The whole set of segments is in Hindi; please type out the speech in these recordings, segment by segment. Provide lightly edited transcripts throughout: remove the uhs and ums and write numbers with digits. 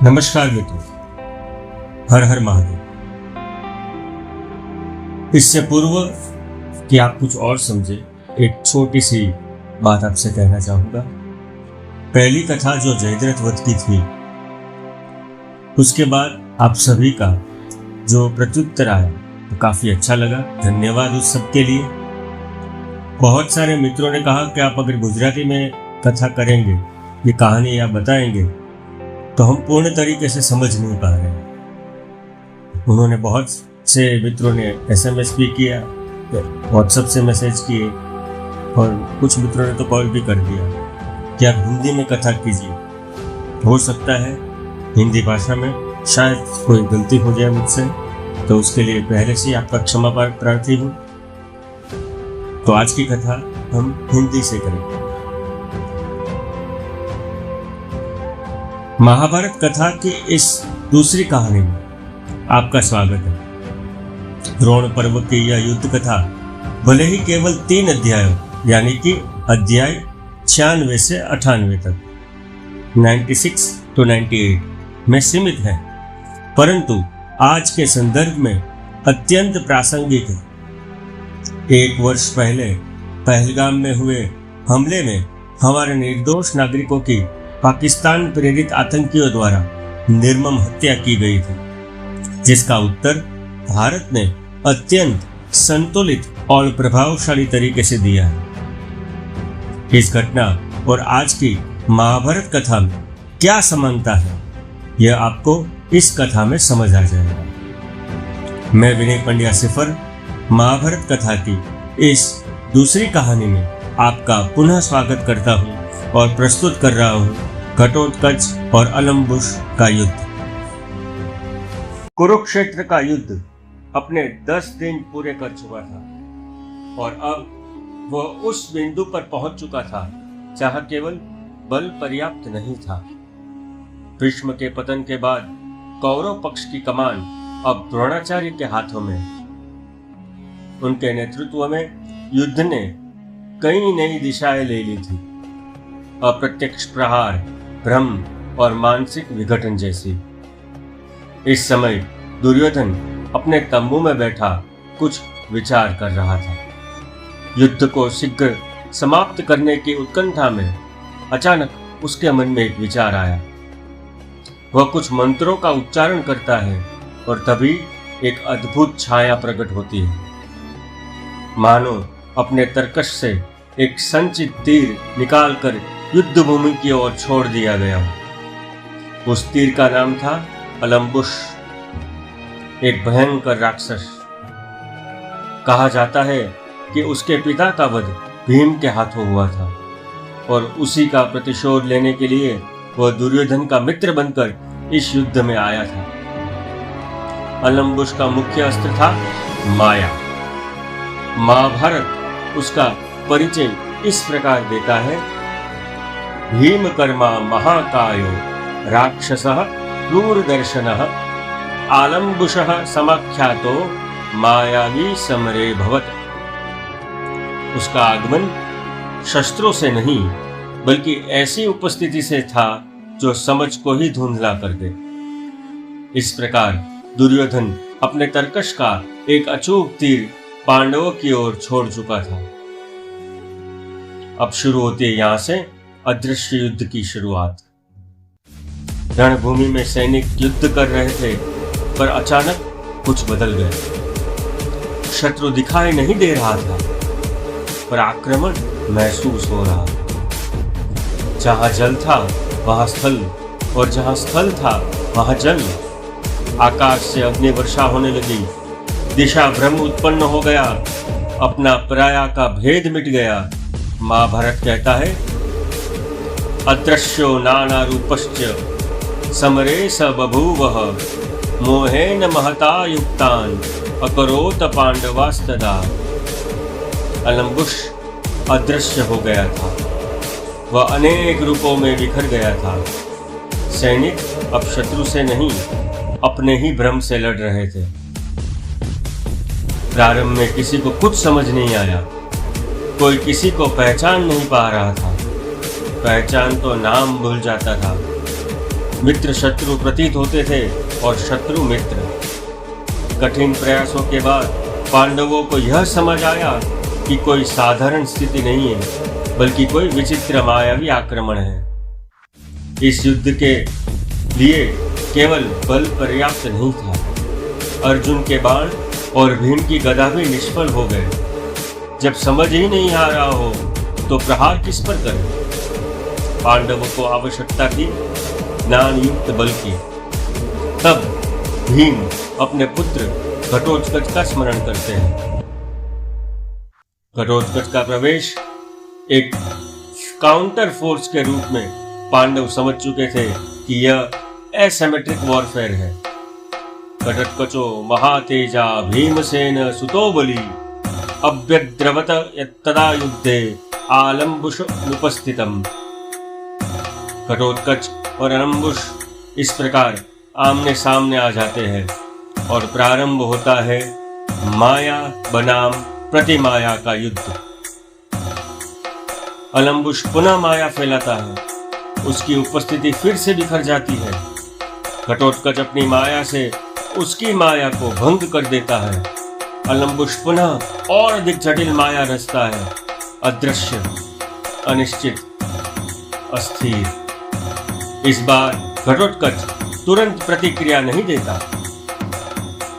नमस्कार मित्रों, हर हर महादेव। इससे पूर्व कि आप कुछ और समझे, एक छोटी सी बात आपसे कहना चाहूंगा। पहली कथा जो जयद्रथ वध की थी, उसके बाद आप सभी का जो प्रत्युत्तर आया तो काफी अच्छा लगा। धन्यवाद उस सब के लिए। बहुत सारे मित्रों ने कहा कि आप अगर गुजराती में कथा करेंगे, ये कहानी आप बताएंगे, तो हम पूर्ण तरीके से समझ नहीं पा रहे हैं। उन्होंने बहुत से मित्रों ने SMS भी किया, व्हाट्सएप से मैसेज किए और कुछ मित्रों ने तो कॉल भी कर दिया कि आप हिंदी में कथा कीजिए। हो सकता है हिंदी भाषा में शायद कोई गलती हो जाए मुझसे, तो उसके लिए पहले से आपका क्षमा प्रार्थी हूँ। तो आज की कथा हम हिंदी से करेंगे। महाभारत कथा की इस दूसरी कहानी में आपका स्वागत है। द्रोण पर्व की यह युद्ध कथा भले ही केवल 3 अध्यायों यानी कि अध्याय 96 से 98 तक 96 to 98 में सीमित है, परंतु आज के संदर्भ में अत्यंत प्रासंगिक है। 1 वर्ष पहले पहलगाम में हुए हमले में हमारे निर्दोष नागरिकों की पाकिस्तान प्रेरित आतंकियों द्वारा निर्मम हत्या की गई थी, जिसका उत्तर भारत ने अत्यंत संतुलित और प्रभावशाली तरीके से दिया है। इस घटना और आज की महाभारत कथा में क्या समानता है, यह आपको इस कथा में समझ आ जाएगा। मैं विनय पंड्या सिफर महाभारत कथा की इस दूसरी कहानी में आपका पुनः स्वागत करता हूँ और प्रस्तुत कर रहा हूँ घटोत्कच और अलम्बुश का युद्ध। कुरुक्षेत्र का युद्ध अपने 10 दिन पूरे कर चुका था और अब वह उस बिंदु पर पहुंच चुका था जहां केवल बल पर्याप्त नहीं था। भीष्म के पतन के बाद कौरव पक्ष की कमान अब द्रोणाचार्य के हाथों में। उनके नेतृत्व में युद्ध ने कई नई दिशाएं ले ली थी, अप्रत्यक्ष प्रहार, भ्रम और मानसिक विघटन जैसी। इस समय दुर्योधन अपने तंबू में बैठा कुछ विचार कर रहा था। युद्ध को शीघ्र समाप्त करने की उत्कंठा में अचानक उसके मन में एक विचार आया। वह कुछ मंत्रों का उच्चारण करता है और तभी एक अद्भुत छाया प्रकट होती है, मानो अपने तरकश से एक संचित तीर निकालकर युद्ध भूमि की ओर छोड़ दिया गया। उस तीर का नाम था अलम्बुश, एक भयंकर राक्षस। कहा जाता है कि उसके पिता का वध भीम के हाथों हुआ था और उसी का प्रतिशोध लेने के लिए वह दुर्योधन का मित्र बनकर इस युद्ध में आया था। अलम्बुश का मुख्य अस्त्र था माया। महाभारत उसका परिचय इस प्रकार देता है: भीम कर्मा महाकायो राक्षसः क्रूरदर्शनः आलम्बुषः समाख्यातो मायावी समरे भवत। उसका आगमन शस्त्रों से नहीं बल्कि ऐसी उपस्थिति से था जो समझ को ही धुंधला कर दे। इस प्रकार दुर्योधन अपने तरकश का एक अचूक तीर पांडवों की ओर छोड़ चुका था। अब शुरू होती है यहां से अदृश्य युद्ध की शुरुआत। रणभूमि में सैनिक युद्ध कर रहे थे, पर अचानक कुछ बदल गया। शत्रु दिखाई नहीं दे रहा था, पर आक्रमण महसूस हो रहा। जहां जल था वहां स्थल, और जहां स्थल था वहां जल। आकाश से अग्नि वर्षा होने लगी, दिशा भ्रम उत्पन्न हो गया, अपना पराया का भेद मिट गया। महाभारत कहता है: अदृश्यो नाना रूपश्च समरे स बभूवः मोहेन महता युक्तान अकरोत पांडवास्तदा। अलम्बुश अदृश्य हो गया था, वह अनेक रूपों में बिखर गया था। सैनिक अब शत्रु से नहीं, अपने ही भ्रम से लड़ रहे थे। प्रारंभ में किसी को कुछ समझ नहीं आया, कोई किसी को पहचान नहीं पा रहा था। पहचान तो नाम भूल जाता था। मित्र शत्रु प्रतीत होते थे और शत्रु मित्र। कठिन प्रयासों के बाद पांडवों को यह समझ आया कि कोई साधारण स्थिति नहीं है, बल्कि कोई विचित्र मायावी आक्रमण है। इस युद्ध के लिए केवल बल पर्याप्त नहीं था। अर्जुन के बाण और भीम की गदा भी निष्फल हो गए। जब समझ ही नहीं आ रहा हो तो प्रहार किस पर करें? पांडवों को आवश्यकता थी ज्ञान युक्त बल की। तब भीम अपने पुत्र घटोत्कच का स्मरण करते हैं। घटोत्कच का प्रवेश एक काउंटर फोर्स के रूप में पांडव समझ चुके थे कि यह एसिमेट्रिक वॉरफेयर है। घटोत्कचो महातेजा भीमसेन सुतो बली अभ्यद्रवत यत्तदा युद्धे आलम्बुष उपस्थितम। घटोत्कच और अलम्बुष इस प्रकार आमने सामने आ जाते हैं और प्रारंभ होता है माया बनाम प्रतिमाया का युद्ध। अलम्बुष पुनः माया फैलाता है, उसकी उपस्थिति फिर से बिखर जाती है। घटोत्कच अपनी माया से उसकी माया को भंग कर देता है। अलम्बुष पुनः और अधिक जटिल माया रचता है, अदृश्य, अनिश्चित, अस्थिर। इस बार घटोत्कच तुरंत प्रतिक्रिया नहीं देता।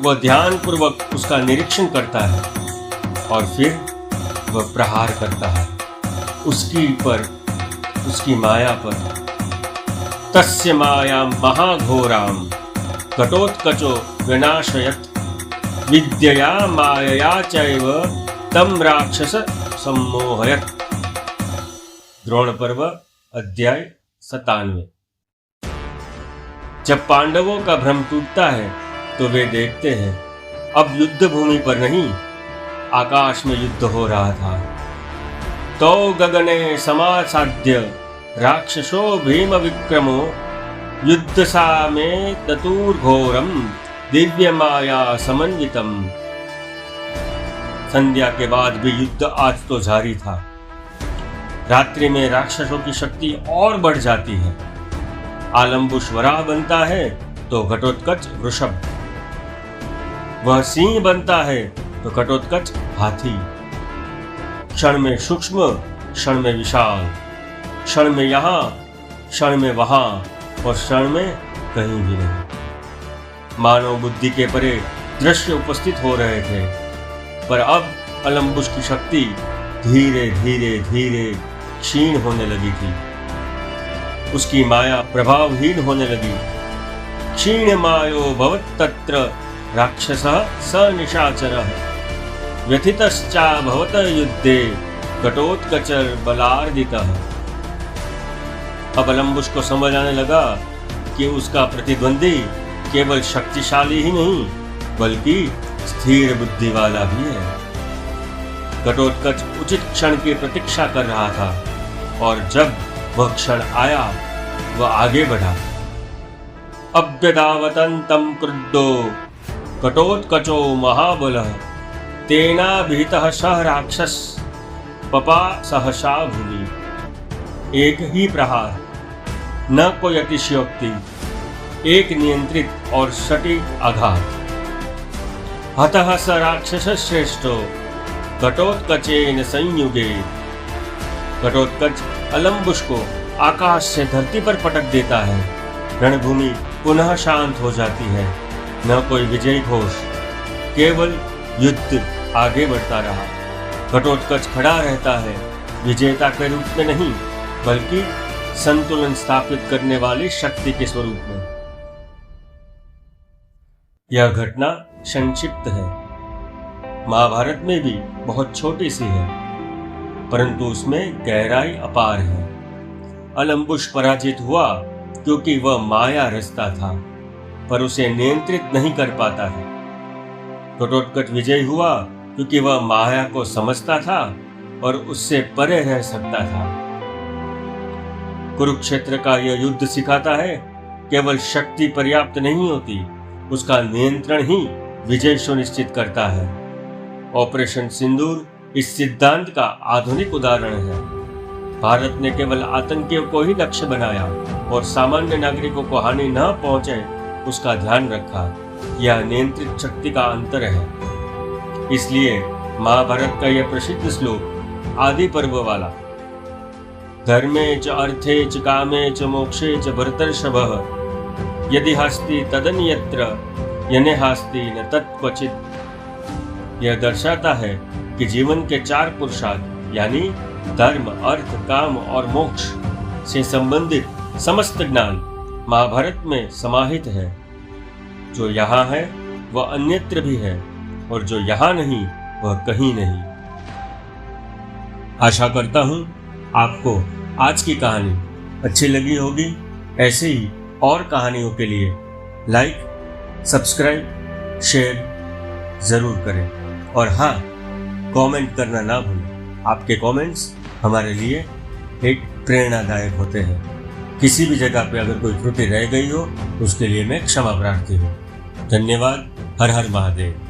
वह ध्यानपूर्वक उसका निरीक्षण करता है और फिर वह प्रहार करता है उसकी माया पर। तस्य माया महाघोराम घटोत्कचो विनाशयत विद्यया मायया चैव तम राक्षस सम्मोहयत। द्रोण पर्व अध्याय 97। जब पांडवों का भ्रम टूटता है तो वे देखते हैं अब युद्ध भूमि पर नहीं, आकाश में युद्ध हो रहा था। तो गगने समासाद्य राक्षसो भीम विक्रमो युद्धसा में दतूर घोरम दिव्य माया समन्वितम। संध्या के बाद भी युद्ध आज तो जारी था। रात्रि में राक्षसों की शक्ति और बढ़ जाती है। आलम्बुष वराह बनता है तो घटोत्कच वृषभ, वह सिंह बनता है तो घटोत्कच हाथी। क्षण में सूक्ष्म, क्षण में विशाल, क्षण में यहाँ, क्षण में वहां और क्षण में कहीं भी नहीं। मानव बुद्धि के परे दृश्य उपस्थित हो रहे थे, पर अब अलम्बुष की शक्ति धीरे धीरे धीरे क्षीण होने लगी थी। उसकी माया प्रभावहीन होने लगी। क्षीण मायो भवत् तत्र राक्षसः स निशाचरः व्यथितश्चा भवत युद्धे घटोत्कचर बलार्दितः। अब अलम्बुष को समझ आने लगा कि उसका प्रतिद्वंदी केवल शक्तिशाली ही नहीं, बल्कि स्थिर बुद्धि वाला भी है। घटोत्कच उचित क्षण की प्रतीक्षा कर रहा था और जब वह क्षण आया वह आगे बढ़ा। अभ्यधावतन्तं क्रुद्धो घटोत्कचो महाबलः तेनाभिहितः सः राक्षस पपा सहसा भूमि। एक ही प्रहार, न कोई अतिशयोक्ति, एक नियंत्रित और सटीक आघात। हतः स राक्षस श्रेष्ठो घटोत्कचेन संयुगे। घटोत्कच अलम्बुष को आकाश से धरती पर पटक देता है। रणभूमि पुनः शांत हो जाती है। न कोई विजयी घोष, केवल युद्ध आगे बढ़ता रहा। घटोत्कच खड़ा रहता है, विजेता के रूप में नहीं, बल्कि संतुलन स्थापित करने वाली शक्ति के स्वरूप में। यह घटना संक्षिप्त है, महाभारत में भी बहुत छोटी सी है, परंतु उसमें गहराई अपार है। अलम्बुष पराजित हुआ क्योंकि वह माया रचता था, पर उसे नियंत्रित नहीं कर पाता था। घटोत्कच विजयी हुआ क्योंकि वह माया को समझता था और उससे परे रह सकता था। कुरुक्षेत्र का यह युद्ध सिखाता है केवल शक्ति पर्याप्त नहीं होती, उसका नियंत्रण ही विजय सुनिश्चित करता है। ऑपरेशन सिंदूर इस सिद्धांत का आधुनिक उदाहरण है। भारत ने केवल आतंकियों को ही लक्ष्य बनाया और सामान्य नागरिकों को हानि न पहुंचे उसका ध्यान रखा। यह नियंत्रित शक्ति का अंतर है। इसलिए महाभारत का यह प्रसिद्ध श्लोक आदि पर्व वाला, धर्मे च अर्थे च कामे च मोक्षे च भरतर्षभः, यदि हास्ति तदन्यत्र यने हास्ति न तत्क्वचित्, यह दर्शाता है कि जीवन के 4 पुरुषार्थ यानी धर्म, अर्थ, काम और मोक्ष से संबंधित समस्त ज्ञान महाभारत में समाहित है। जो यहाँ है वह अन्यत्र भी है और जो यहाँ नहीं वह कहीं नहीं। आशा करता हूँ आपको आज की कहानी अच्छी लगी होगी। ऐसे ही और कहानियों के लिए लाइक, सब्सक्राइब, शेयर जरूर करें और हाँ, कमेंट करना ना भूलें। आपके कमेंट्स हमारे लिए एक प्रेरणादायक होते हैं। किसी भी जगह पे अगर कोई त्रुटि रह गई हो उसके लिए मैं क्षमा प्रार्थी हूँ। धन्यवाद। हर हर महादेव।